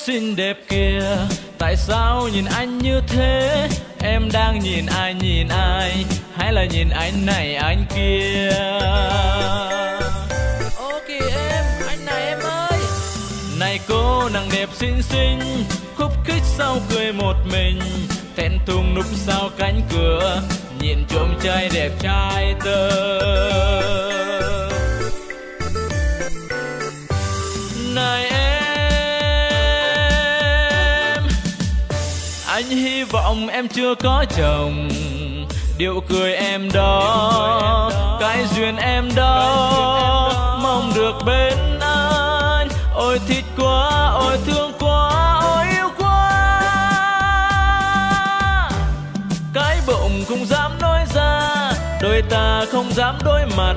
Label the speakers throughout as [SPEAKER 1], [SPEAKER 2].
[SPEAKER 1] xinh đẹp kìa, tại sao nhìn anh như thế? Em đang nhìn ai, hay là nhìn anh này anh kia?
[SPEAKER 2] Ô kìa em, anh này em ơi.
[SPEAKER 1] Này cô nàng đẹp xinh xinh, khúc khích sao cười một mình, thẹn thùng núp sau cánh cửa, nhìn trộm trai đẹp trai tơ. Này em, anh hy vọng em chưa có chồng, điệu cười em đó, cái duyên em đó, mong được bên anh. Ôi thích quá, ôi thương quá, ôi yêu quá. Cái bụng không dám nói ra, đôi ta không dám đối mặt,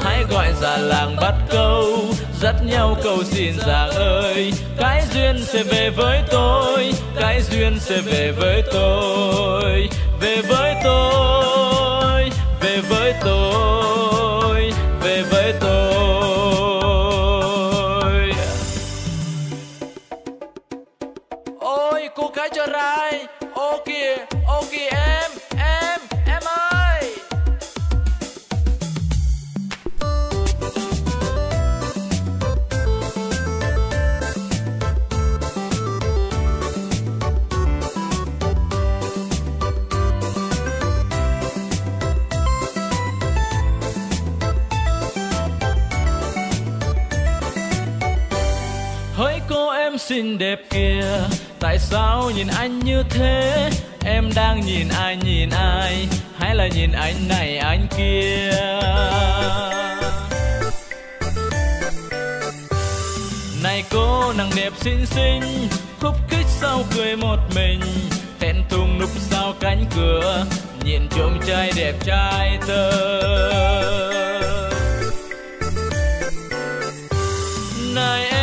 [SPEAKER 1] hãy gọi già làng bắt câu, dắt nhau cầu xin già ơi. Cái duyên sẽ về với tôi, cái duyên sẽ về với tôi, về với tôi, về với tôi, về với tôi.
[SPEAKER 2] Ôi cô gái cho rai, ô kìa em ơi.
[SPEAKER 1] Hỡi cô em xinh đẹp kìa, tại sao nhìn anh như thế? Em đang nhìn ai, hay là nhìn anh này anh kia? Này cô nàng đẹp xinh xinh, khúc khích sao cười một mình, thẹn thùng núp sau cánh cửa, nhìn trộm trai đẹp trai tơ. Này em,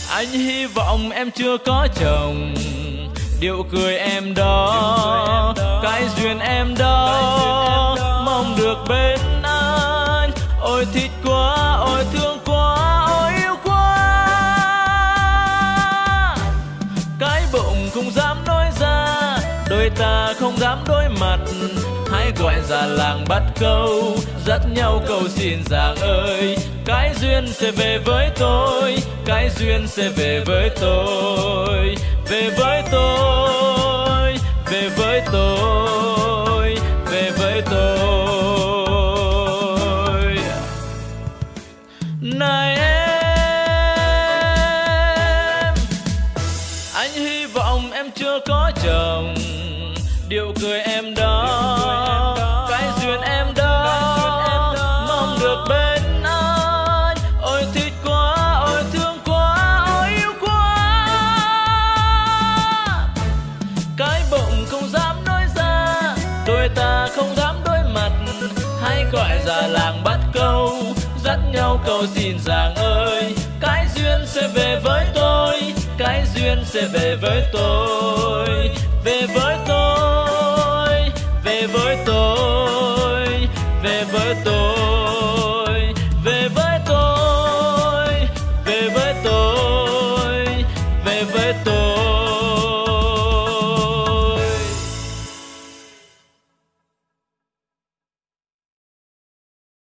[SPEAKER 1] anh hy vọng em chưa có chồng, điệu cười em đó, cái duyên em đó, mong được bên anh. Ôi thích quá, ôi thương quá, ôi yêu quá. Cái bụng không dám nói ra, đôi ta không dám đối mặt, hãy gọi già làng bắt câu, dắt nhau cầu xin già ơi. Cái duyên sẽ về với tôi, cái duyên sẽ về với tôi, về với tôi, về với tôi, về với tôi. Này em, anh hy vọng em chưa có chồng, điệu cười em đó, cái duyên em đó, mong được bên anh. Ôi thích quá, ôi thương quá, ôi yêu quá. Cái bụng không dám nói ra, đôi ta không dám đối mặt, hãy gọi già làng bắt câu, dắt nhau cầu xin giàng ơi. Cái duyên sẽ về với tôi, cái duyên sẽ về với tôi, về với tôi.